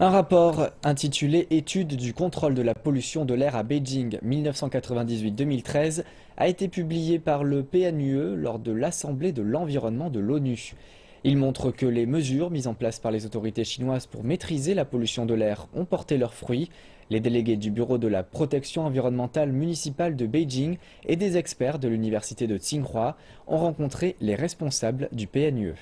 Un rapport intitulé Étude du contrôle de la pollution de l'air à Beijing 1998-2013 a été publié par le PNUE lors de l'Assemblée de l'environnement de l'ONU. Il montre que les mesures mises en place par les autorités chinoises pour maîtriser la pollution de l'air ont porté leurs fruits. Les délégués du Bureau de la protection environnementale municipale de Beijing et des experts de l'université de Tsinghua ont rencontré les responsables du PNUE.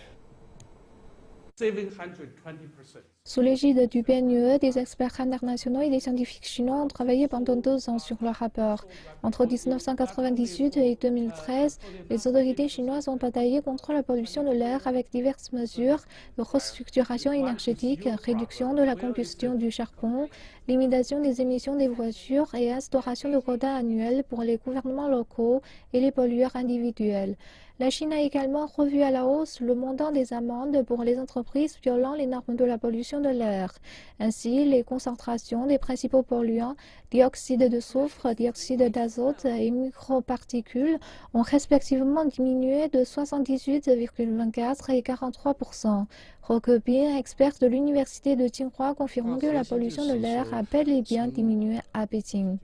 Sous l'égide du PNUE, des experts internationaux et des scientifiques chinois ont travaillé pendant 2 ans sur le rapport. Entre 1998 et 2013, les autorités chinoises ont bataillé contre la pollution de l'air avec diverses mesures de restructuration énergétique, réduction de la combustion du charbon, limitation des émissions des voitures et instauration de quotas annuels pour les gouvernements locaux et les pollueurs individuels. La Chine a également revu à la hausse le montant des amendes pour les entreprises violant les normes de la pollution de l'air. Ainsi, les concentrations des principaux polluants, dioxyde de soufre, dioxyde d'azote et microparticules, ont respectivement diminué de 78,24 et 43%. Roque Bin, expert de l'université de Tsinghua, confirme que la pollution de l'air a bel et bien diminué à Pékin.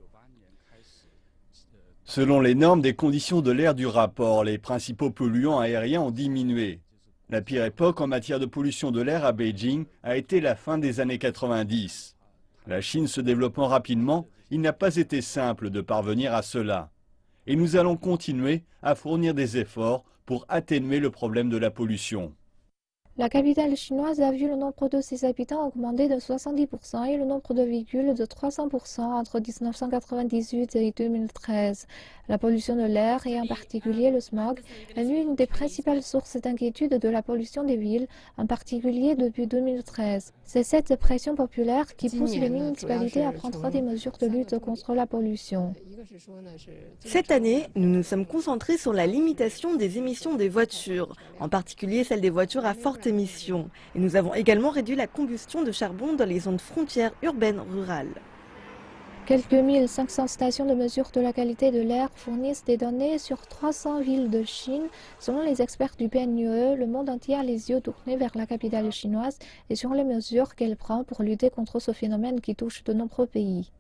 Selon les normes des conditions de l'air du rapport, les principaux polluants aériens ont diminué. La pire époque en matière de pollution de l'air à Beijing a été la fin des années 90. La Chine se développant rapidement, il n'a pas été simple de parvenir à cela. Et nous allons continuer à fournir des efforts pour atténuer le problème de la pollution. La capitale chinoise a vu le nombre de ses habitants augmenter de 70% et le nombre de véhicules de 300% entre 1998 et 2013. La pollution de l'air, et en particulier le smog, est l'une des principales sources d'inquiétude de la pollution des villes, en particulier depuis 2013. C'est cette pression populaire qui pousse les municipalités à prendre des mesures de lutte contre la pollution. Cette année, nous nous sommes concentrés sur la limitation des émissions des voitures, en particulier celles des voitures à forte émission. Et nous avons également réduit la combustion de charbon dans les zones frontières urbaines rurales. Quelques 1500 stations de mesure de la qualité de l'air fournissent des données sur 300 villes de Chine. Selon les experts du PNUE, le monde entier a les yeux tournés vers la capitale chinoise et sur les mesures qu'elle prend pour lutter contre ce phénomène qui touche de nombreux pays.